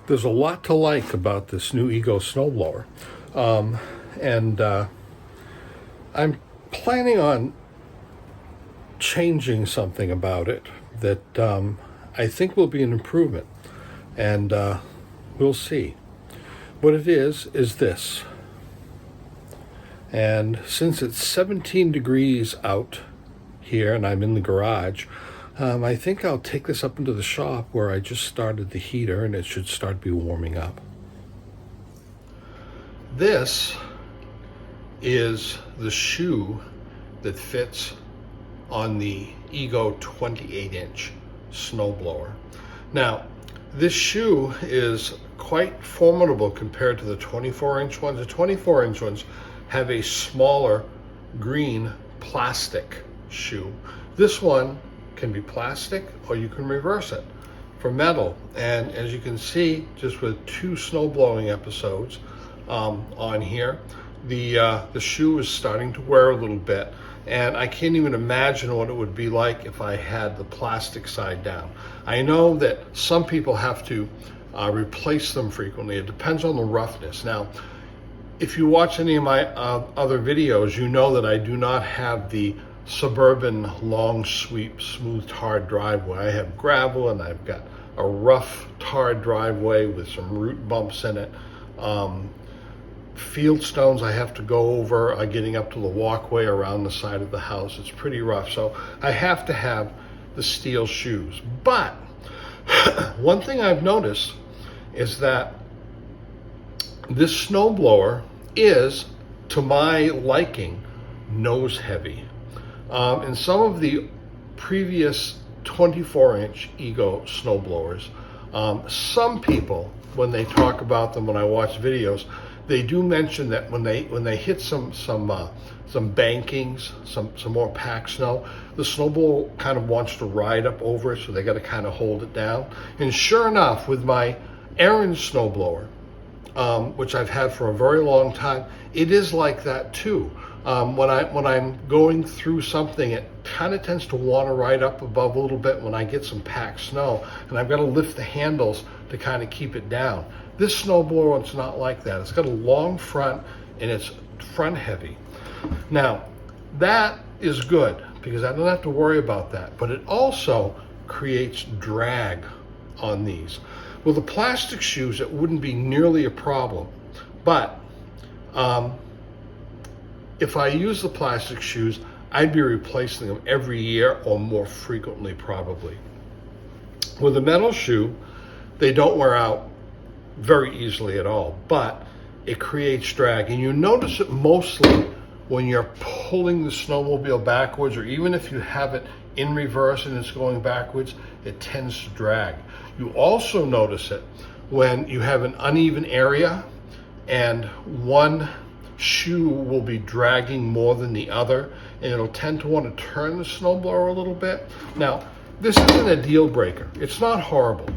There's a lot to like about this new Ego snowblower. And I'm planning on changing something about it that I think will be an improvement. And we'll see. What it is this. And since it's 17 degrees out here and I'm in the garage, I think I'll take this up into the shop where I just started the heater and it should start be warming up. This is the shoe that fits on the Ego 28-inch snowblower. Now, this shoe is quite formidable compared to the 24-inch ones. The 24-inch ones have a smaller green plastic shoe. This one can be plastic or you can reverse it for metal. And as you can see, just with 2 snow blowing episodes on here, the shoe is starting to wear a little bit. And I can't even imagine what it would be like if I had the plastic side down. I know that some people have to replace them frequently. It depends on the roughness. Now, if you watch any of my other videos, you know that I do not have the suburban long sweep smooth tarred driveway. I have gravel and I've got a rough tarred driveway with some root bumps in it. Field stones I have to go over getting up to the walkway around the side of the house. It's pretty rough, so I have to have the steel shoes. But one thing I've noticed is that this snowblower is, to my liking, nose heavy. In some of the previous 24-inch Ego snowblowers, some people, when they talk about them, when I watch videos, they do mention that when they hit some bankings, some more packed snow, the snowblower kind of wants to ride up over it, so they got to kind of hold it down. And sure enough, with my Aaron snowblower, which I've had for a very long time, it is like that too. When I'm going through something, it kind of tends to want to ride up above a little bit when I get some packed snow, and I've got to lift the handles to kind of keep it down. This snowblower, it's not like that. It's got a long front and it's front heavy. Now, that is good because I don't have to worry about that, but it also creates drag on these. With the plastic shoes, it wouldn't be nearly a problem, but if I use the plastic shoes, I'd be replacing them every year or more frequently probably. With a metal shoe, they don't wear out very easily at all, but it creates drag. And you notice it mostly when you're pulling the snowmobile backwards, or even if you have it in reverse and it's going backwards, it tends to drag. You also notice it when you have an uneven area and one shoe will be dragging more than the other, and it'll tend to want to turn the snowblower a little bit. Now, this isn't a deal breaker. It's not horrible.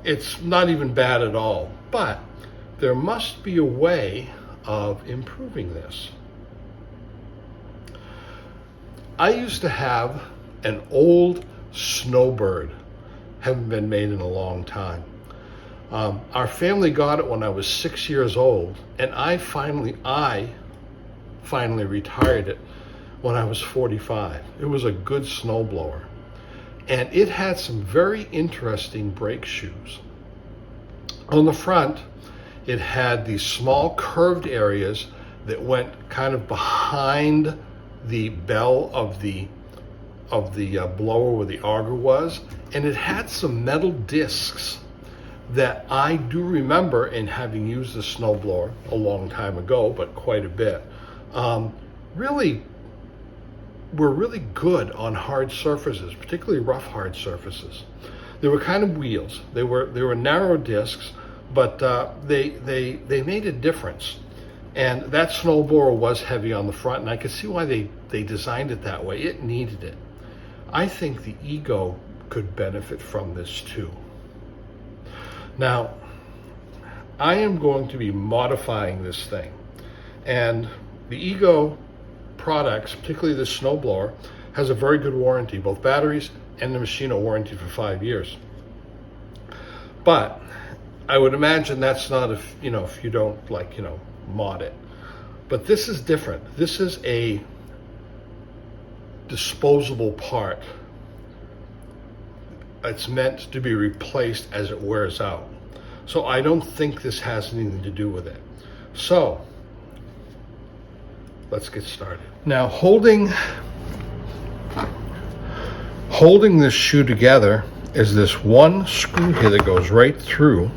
It's not even bad at all, but there must be a way of improving this. I used to have an old Snowbird, haven't been made in a long time. Our family got it when I was 6 years old, and I finally retired it when I was 45. It was a good snowblower. And it had some very interesting brake shoes. On the front, it had these small curved areas that went kind of behind the bell of the blower where the auger was, and it had some metal discs that I do remember, in having used the snowblower a long time ago, but quite a bit, were really good on hard surfaces, particularly rough hard surfaces. They were kind of wheels. They were narrow discs, but they made a difference. And that snowblower was heavy on the front, and I could see why they designed it that way. It needed it. I think the Ego could benefit from this too. Now, I am going to be modifying this thing, and the Ego products, particularly this snowblower, has a very good warranty. Both batteries and the machine are warranted for 5 years. But I would imagine that's not if you don't like, mod it. But this is different. This is a disposable part. It's meant to be replaced as it wears out. So I don't think this has anything to do with it. So let's get started. Now holding this shoe together is this one screw here that goes right through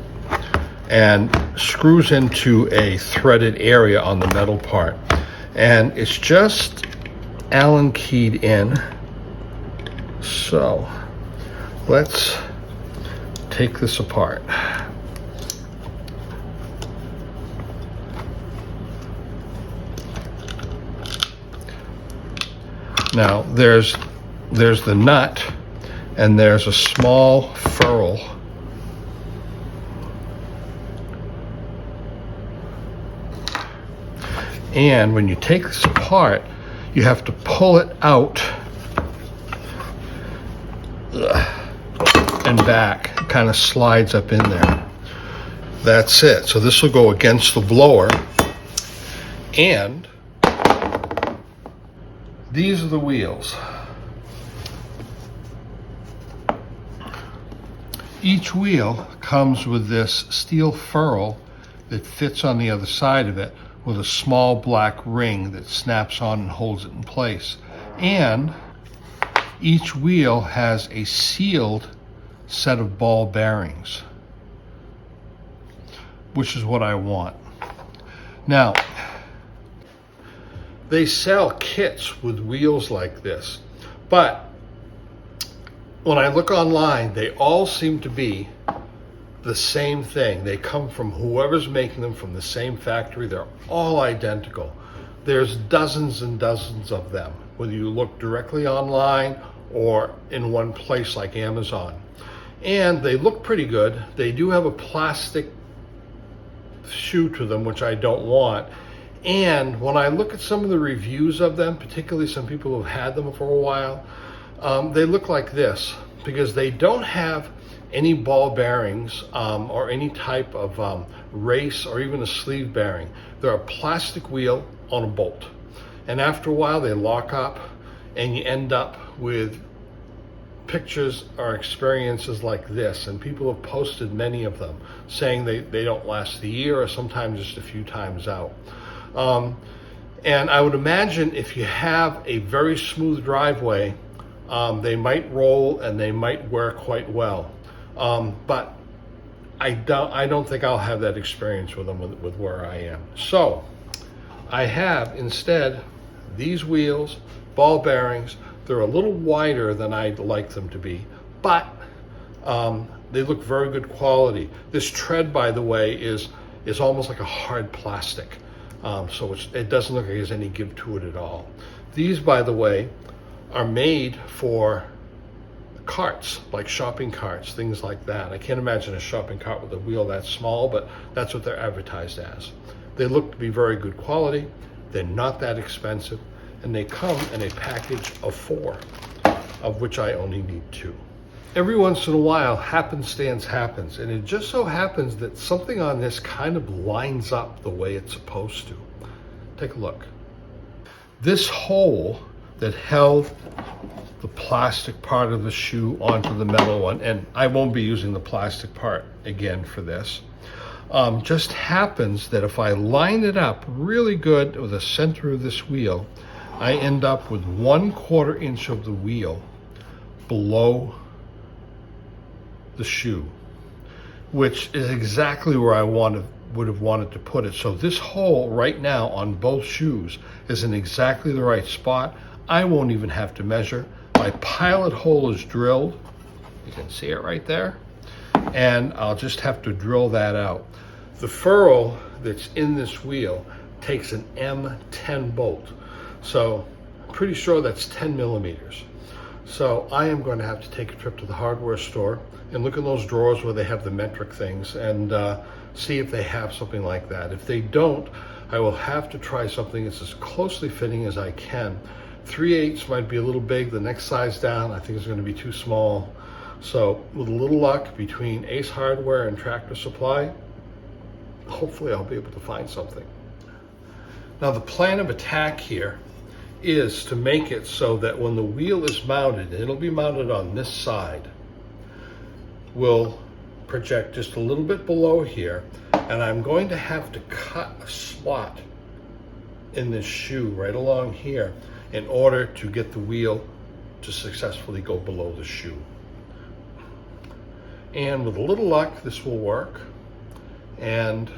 and screws into a threaded area on the metal part. And it's just Allen keyed in. So let's take this apart. Now there's the nut, and there's a small ferrule and when you take this apart, you have to pull it out and back. It kind of slides up in there. That's it. So this will go against the blower, and these are the wheels. Each wheel comes with this steel ferrule that fits on the other side of it with a small black ring that snaps on and holds it in place. And each wheel has a sealed set of ball bearings, which is what I want. Now, they sell kits with wheels like this, but when I look online, they all seem to be the same thing. They come from whoever's making them, from the same factory. They're all identical. There's dozens and dozens of them, whether you look directly online or in one place like Amazon. And they look pretty good. They do have a plastic shoe to them, which I don't want. And when I look at some of the reviews of them, particularly some people who've had them for a while, they look like this, because they don't have any ball bearings or any type of race or even a sleeve bearing. They're a plastic wheel on a bolt. And after a while they lock up, and you end up with pictures or experiences like this. And people have posted many of them saying they don't last a year or sometimes just a few times out. And I would imagine if you have a very smooth driveway, they might roll and they might wear quite well. But I don't think I'll have that experience with them with where I am. So I have instead these wheels, ball bearings. They're a little wider than I'd like them to be, but they look very good quality. This tread, by the way, is almost like a hard plastic. So it doesn't look like there's any give to it at all. These, by the way, are made for carts, like shopping carts, things like that. I can't imagine a shopping cart with a wheel that small, but that's what they're advertised as. They look to be very good quality. They're not that expensive, and they come in a package of 4, of which I only need 2. Every once in a while, happenstance happens, and it just so happens that something on this kind of lines up the way it's supposed to. Take a look. This hole that held the plastic part of the shoe onto the metal one, and I won't be using the plastic part again for this, just happens that if I line it up really good with the center of this wheel, I end up with 1/4 inch of the wheel below the shoe, which is exactly where I would have wanted to put it. So this hole right now on both shoes is in exactly the right spot. I won't even have to measure. My pilot hole is drilled. You can see it right there. And I'll just have to drill that out. The ferrule that's in this wheel takes an M10 bolt. So I'm pretty sure that's 10 millimeters. So I am going to have to take a trip to the hardware store and look in those drawers where they have the metric things and see if they have something like that. If they don't, I will have to try something that's as closely fitting as I can. 3/8 might be a little big. The next size down, I think, is going to be too small. So with a little luck between Ace Hardware and Tractor Supply, hopefully I'll be able to find something. Now the plan of attack here is to make it so that when the wheel is mounted, it'll be mounted on this side, will project just a little bit below here, and I'm going to have to cut a slot in this shoe right along here in order to get the wheel to successfully go below the shoe. And with a little luck, this will work, and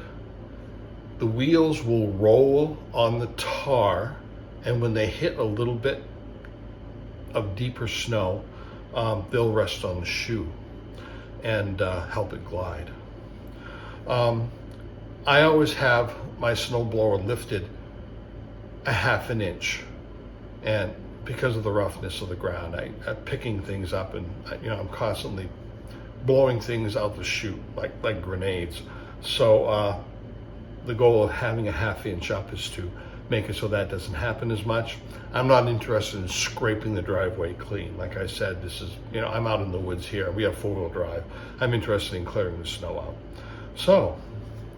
the wheels will roll on the tar, and when they hit a little bit of deeper snow, they'll rest on the shoe and help it glide. I always have my snowblower lifted a half an inch, and because of the roughness of the ground, I'm picking things up, and I'm constantly blowing things out the chute like grenades. So the goal of having a half inch up is to make it so that doesn't happen as much. I'm not interested in scraping the driveway clean. Like I said, this is, I'm out in the woods here. We have four-wheel drive. I'm interested in clearing the snow out. So,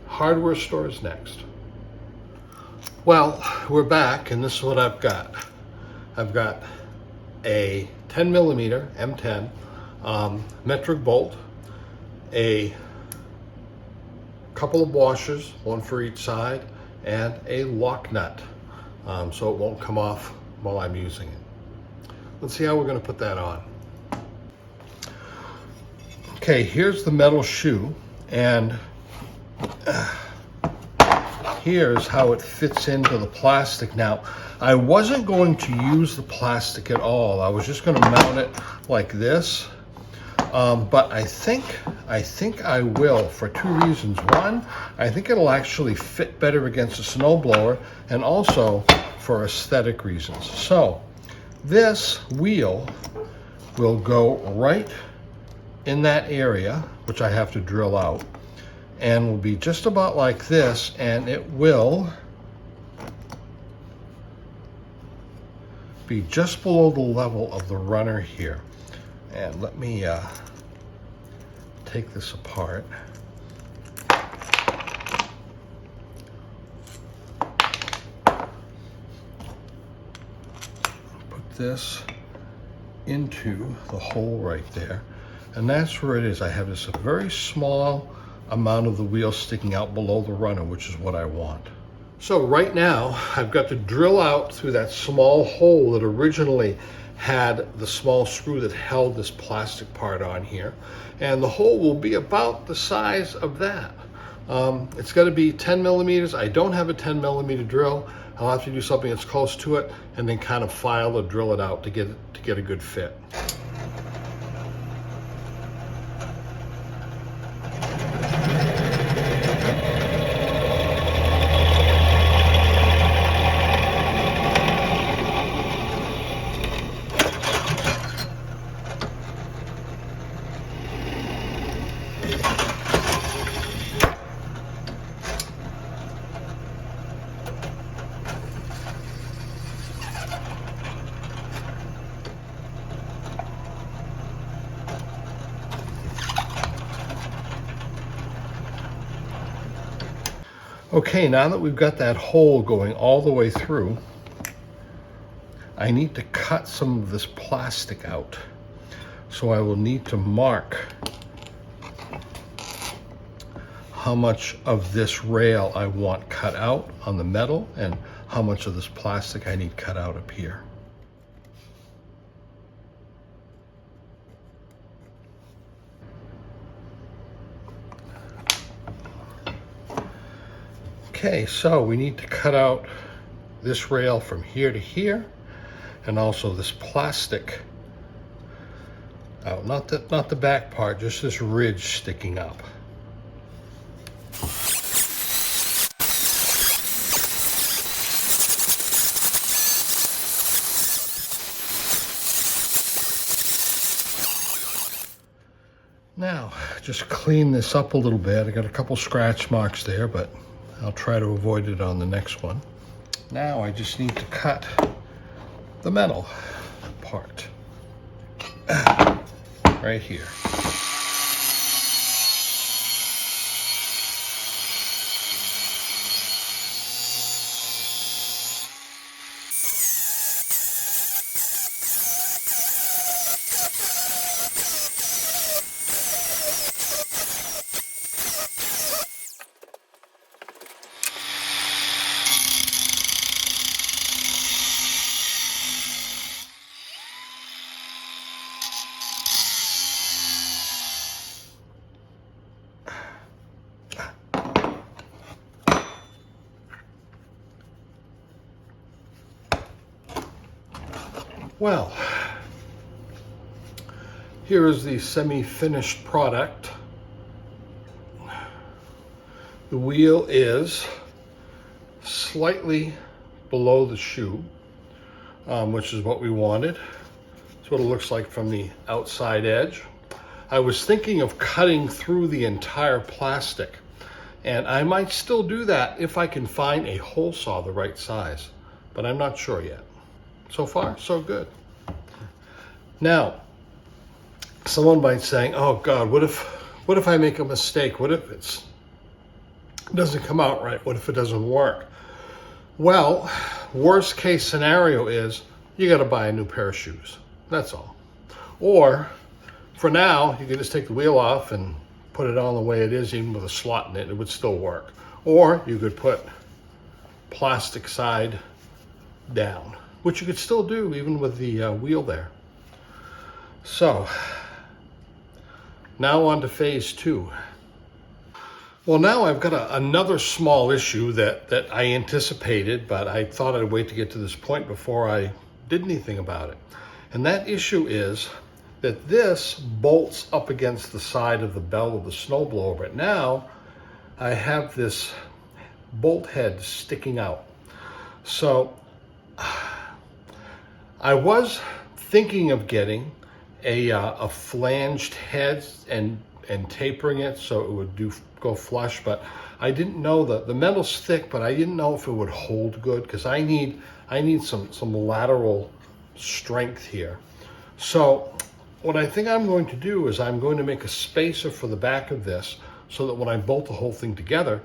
hardware store is next. Well, we're back, and this is what I've got. I've got a 10 millimeter M10 metric bolt, a couple of washers, one for each side, and a lock nut, so it won't come off while I'm using it. Let's see how we're going to put that on. Okay, here's the metal shoe, and here's how it fits into the plastic. Now, I wasn't going to use the plastic at all. I was just going to mount it like this. But I think I will, for two reasons. One, I think it'll actually fit better against a snowblower, and also for aesthetic reasons. So this wheel will go right in that area, which I have to drill out, and will be just about like this, and it will be just below the level of the runner here. And let me take this apart. Put this into the hole right there. And that's where it is. I have this very small amount of the wheel sticking out below the runner, which is what I want. So right now, I've got to drill out through that small hole that originally had the small screw that held this plastic part on here, and the hole will be about the size of that. It's got to be 10 millimeters. I don't have a 10 millimeter drill. I'll have to do something that's close to it, and then kind of file or drill it out to get a good fit. Okay, now that we've got that hole going all the way through, I need to cut some of this plastic out. So I will need to mark how much of this rail I want cut out on the metal and how much of this plastic I need cut out up here. Okay, so we need to cut out this rail from here to here, and also this plastic out, not the back part, just this ridge sticking up. Now, just clean this up a little bit. I got a couple scratch marks there, but I'll try to avoid it on the next one. Now I just need to cut the metal part. Right right here. Well, here is the semi-finished product. The wheel is slightly below the shoe, which is what we wanted. That's what it looks like from the outside edge. I was thinking of cutting through the entire plastic, and I might still do that if I can find a hole saw the right size, but I'm not sure yet. So far, so good. Now, someone might say, oh God, what if I make a mistake? What if it doesn't come out right? What if it doesn't work? Well, worst case scenario is you got to buy a new pair of shoes. That's all. Or for now, you can just take the wheel off and put it on the way it is, even with a slot in it, it would still work. Or you could put plastic side down, which you could still do even with the wheel there. So now on to phase 2. Well, now I've got another small issue that I anticipated, but I thought I'd wait to get to this point before I did anything about it. And that issue is that this bolts up against the side of the bell of the snowblower, but now I have this bolt head sticking out. So I was thinking of getting a flanged head and tapering it so it would go flush, but I didn't know the metal's thick, but I didn't know if it would hold good because I need some lateral strength here. So what I think I'm going to do is I'm going to make a spacer for the back of this so that when I bolt the whole thing together,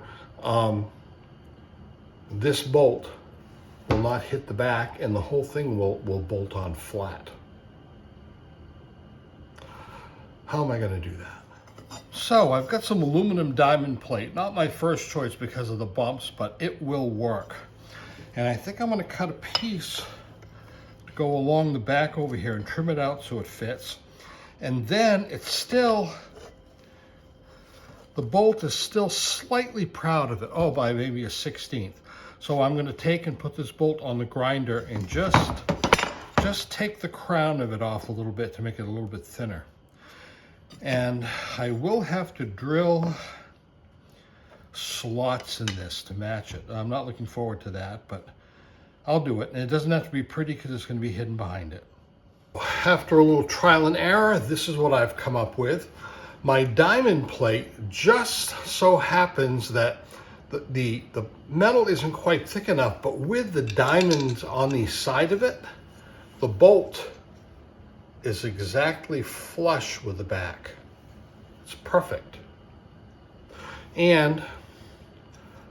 this bolt will not hit the back and the whole thing will bolt on flat. How am I going to do that? So I've got some aluminum diamond plate, not my first choice because of the bumps, but it will work. And I think I'm going to cut a piece to go along the back over here and trim it out so it fits. And then it's still, the bolt is still slightly proud of it. Oh, by maybe a 1/16. So I'm going to take and put this bolt on the grinder and just take the crown of it off a little bit to make it a little bit thinner. And I will have to drill slots in this to match it. I'm not looking forward to that, but I'll do it. And it doesn't have to be pretty because it's going to be hidden behind it. After a little trial and error, this is what I've come up with. My diamond plate just so happens that the metal isn't quite thick enough, but with the diamonds on the side of it, the bolt is exactly flush with the back. It's perfect. And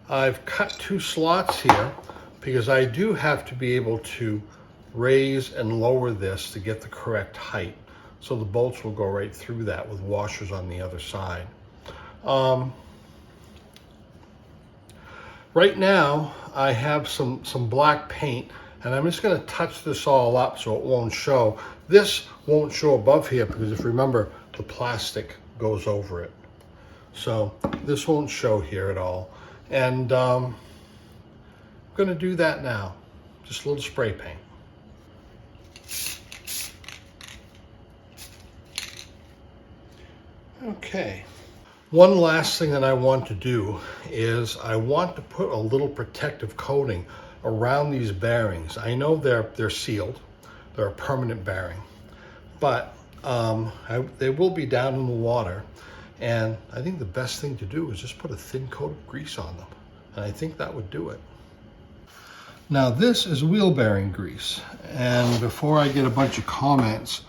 I've cut 2 slots here because I do have to be able to raise and lower this to get the correct height. So the bolts will go right through that with washers on the other side. Right now, I have some black paint, and I'm just going to touch this all up so it won't show. This won't show above here because if you remember, the plastic goes over it. So this won't show here at all. And I'm going to do that now. Just a little spray paint. Okay. One last thing that I want to do is I want to put a little protective coating around these bearings. I know they're sealed. They're a permanent bearing. But they will be down in the water. And I think the best thing to do is just put a thin coat of grease on them. And I think that would do it. Now this is wheel bearing grease. And before I get a bunch of comments,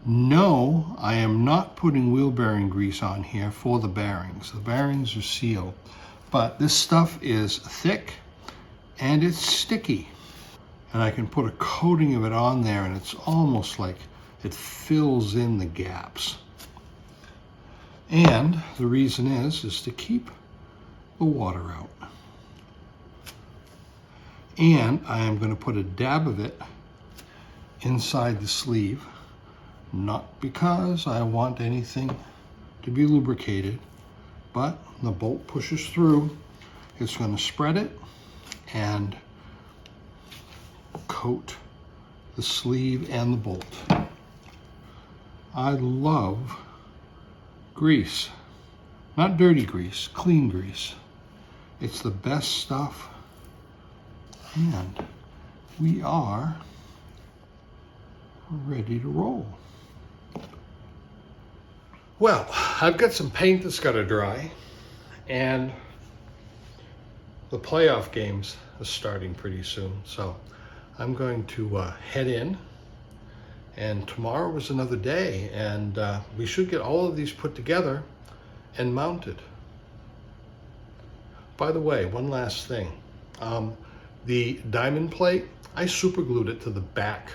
No, I am not putting wheel bearing grease on here for the bearings. The bearings are sealed, but this stuff is thick and it's sticky. And I can put a coating of it on there and it's almost like it fills in the gaps. And the reason is to keep the water out. And I am going to put a dab of it inside the sleeve, not because I want anything to be lubricated, but the bolt pushes through, it's going to spread it and coat the sleeve and the bolt. I love grease, not dirty grease, clean grease. It's the best stuff, and we are ready to roll. Well, I've got some paint that's got to dry, and the playoff games are starting pretty soon, so I'm going to head in, and tomorrow is another day, and we should get all of these put together and mounted. By the way, one last thing. The diamond plate, I super glued it to the back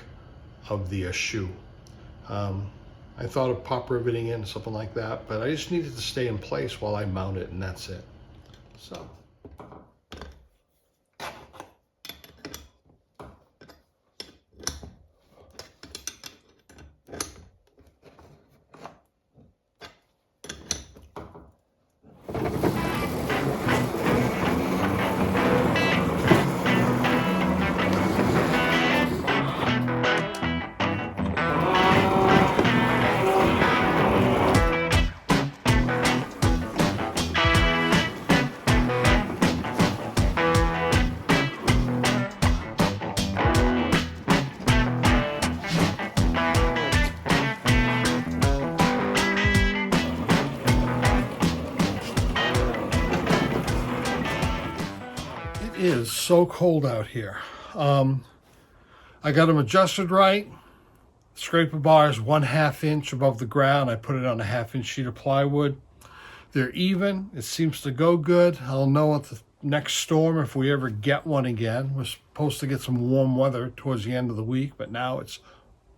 of the shoe. I thought of pop riveting in, something like that, but I just needed to stay in place while I mount it, and that's it. So. It is so cold out here. I got them adjusted right. Scraper bar is 1/2 inch above the ground. I put it on a 1/2 inch sheet of plywood. They're even. It seems to go good. I'll know at the next storm if we ever get one again. We're supposed to get some warm weather towards the end of the week, but now it's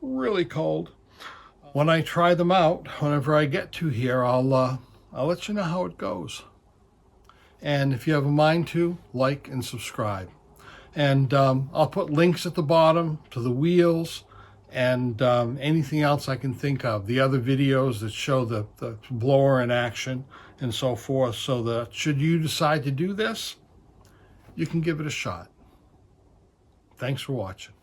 really cold. When I try them out, whenever I get to here, I'll let you know how it goes. And if you have a mind to, like and subscribe. And I'll put links at the bottom to the wheels and anything else I can think of. The other videos that show the blower in action and so forth, so that should you decide to do this, you can give it a shot. Thanks for watching.